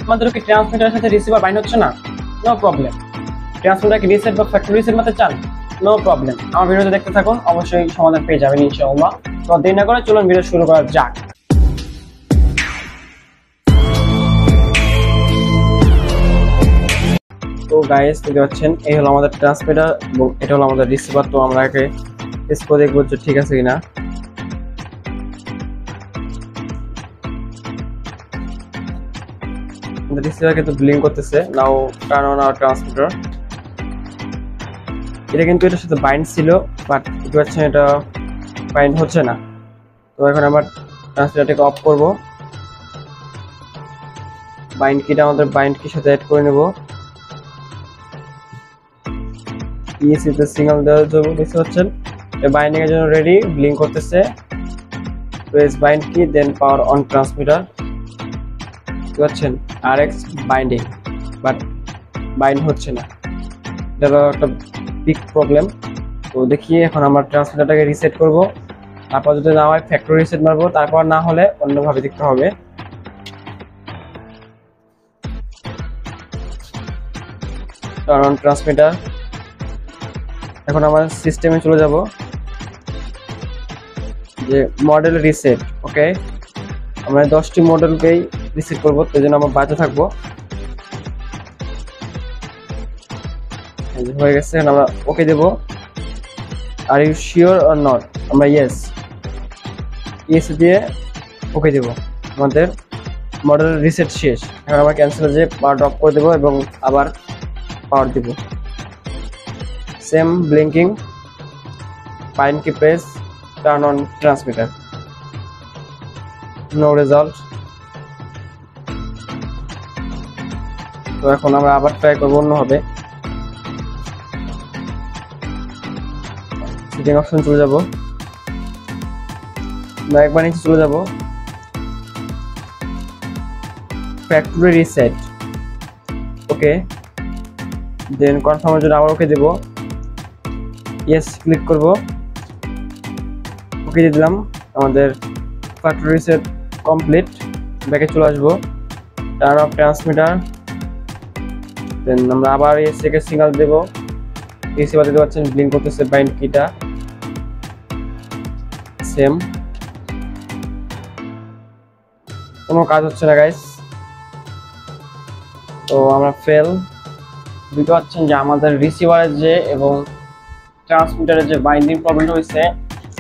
আপনাদের কি ট্রান্সমিটারের সাথে রিসিভার বাইন্ড হচ্ছে না? No problem. ট্রান্সমিটার কি রিসেট বা ফ্যাক্টরি রিসেট মারতে চান? No problem. আমার ভিডিওতে দেখতে থাকুন, অবশ্যই সমাধান পেয়ে যাবেন ইনশাআল্লাহ। তো দেরি না করে চলুন ভিডিও শুরু করা যাক। তো গাইস দেখতে পাচ্ছেন এই হলো আমাদের ট্রান্সমিটার এবং এটা হলো আমাদের রিসিভার। তো আমরা একে টেস্ট করে দেখবো যে ঠিক আছে কিনা। রিসিভার কিন্তু ব্লিঙ্ক করতেছে। নাও টার্ন অন আওয়ার ট্রান্সমিটার। এটা কিন্তু এটার সাথে বাইন্ড ছিল, বাট দেখতে পাচ্ছেন এটা বাইন্ড হচ্ছে না। তো এখন আমার ট্রান্সমিটারটাকে অফ করব। বাইন্ড কিটা আমাদের বাইন্ড কির সাথে অ্যাড করে নেব। ইএসসি তে সিগন্যাল দেওয়ার জন্য দেখতে পাচ্ছেন এটা বাইন্ডিং এর জন্য রেডি, ব্লিঙ্ক করতেছে। প্রেস বাইন্ড কি, দেন পাওয়ার অন ট্রান্সমিটার। দেখতে পাচ্ছেন আরএক্স বাইন্ডিং, বাট বাইন্ড হচ্ছে না। এটা হলো একটা বিগ প্রবলেম। তো দেখি এখন আমরা ট্রান্সমিটারটাকে রিসেট করব। তারপর যদি না হয় ফ্যাক্টরি রিসেট মারবো, তারপর না হলে অন্যভাবে দেখতে হবে। কারণ ট্রান্সমিটার এখন আমার সিস্টেমে চলে যাব যে মডেল রিসেট। ওকে, আমরা 10টি মডেলকেই রিসেট করবো, তো জন্য আমরা বাঁচে থাকবো। হয়ে গেছে, আমরা ওকে দেব। Are you sure or not, আমরা ইয়েস দিয়ে ওকে দেব। আমাদের মডেল রিসেট শেষ। এখন আমরা ক্যান্সেল যে পাওয়ার ড্রপ করে দেবো এবং আবার পাওয়ার দিব। সেম ব্লিঙ্কিং, বাইন্ড কি press, turn on transmitter. No result. তো এখন আমরা আবার ট্রাই করবো অন্যভাবে। সেটিং অপশন চলে যাব, আমরা একবার নিচে চলে যাব, ফ্যাক্টরি রিসেট। ওকে, দেন কনফার্মের জন্য আবার ওকে দেব। ইয়েস ক্লিক করব, ওকে দিয়ে দিলাম। আমাদের ফ্যাক্টরি রিসেট কমপ্লিট। ব্যাকে চলে আসবো, টার্ন অফ ট্রান্সমিটার। দেন আমরা আবার ইয়েস কে সিগন্যাল দেব। রিসিভার দিতে পারছেন ব্লিঙ্ক করতেছে বাইন্ড কিটা। সেম, কোনো কাজ হচ্ছে না গাইস। তো আমরা ফেল। বুঝতে পারছেন যে আমাদের রিসিভারের যে এবং ট্রান্সমিটারের যে বাইন্ডিং প্রবলেমটা হয়েছে,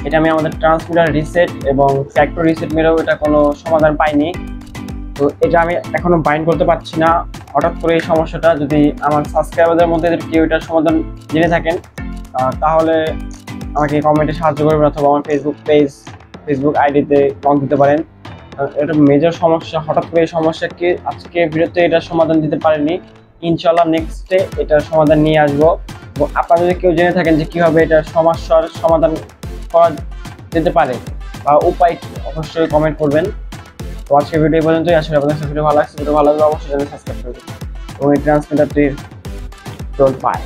এটা আমি আমাদের ট্রান্সমিটার রিসেট এবং ফ্যাক্টরি রিসেট মেরেও এটা কোনো সমাধান পাইনি। তো এটা আমি এখনো বাইন্ড করতে পারছি না। হঠাৎ করে এই সমস্যাটা, যদি আমার সাবস্ক্রাইবারদের মধ্যে কেউ এটার সমাধান জেনে থাকেন তাহলে আমাকে কমেন্টে সাহায্য করবেন, অথবা আমার ফেসবুক আইডিতে কমেন্ট দিতে পারেন। এটা মেজর সমস্যা। হঠাৎ করে এই সমস্যাকে আজকে ভিডিওতে এটার সমাধান দিতে পারেনি। ইনশাআল্লাহ নেক্সটে এটার সমাধান নিয়ে আসবো। এবং আপনারা যদি কেউ জেনে থাকেন যে কীভাবে এটার সমস্যার সমাধান করা যেতে পারে বা উপায়, অবশ্যই কমেন্ট করবেন। তো আজকের ভিডিও এই পর্যন্তই। আসলে আপনাদের ভিডিও ভালো লাগছে, ভিডিও ভালো লাগলে অবশ্যই চ্যানেল সাবস্ক্রাইব করবেন এবং এই ট্রান্সমিটারটির পায়।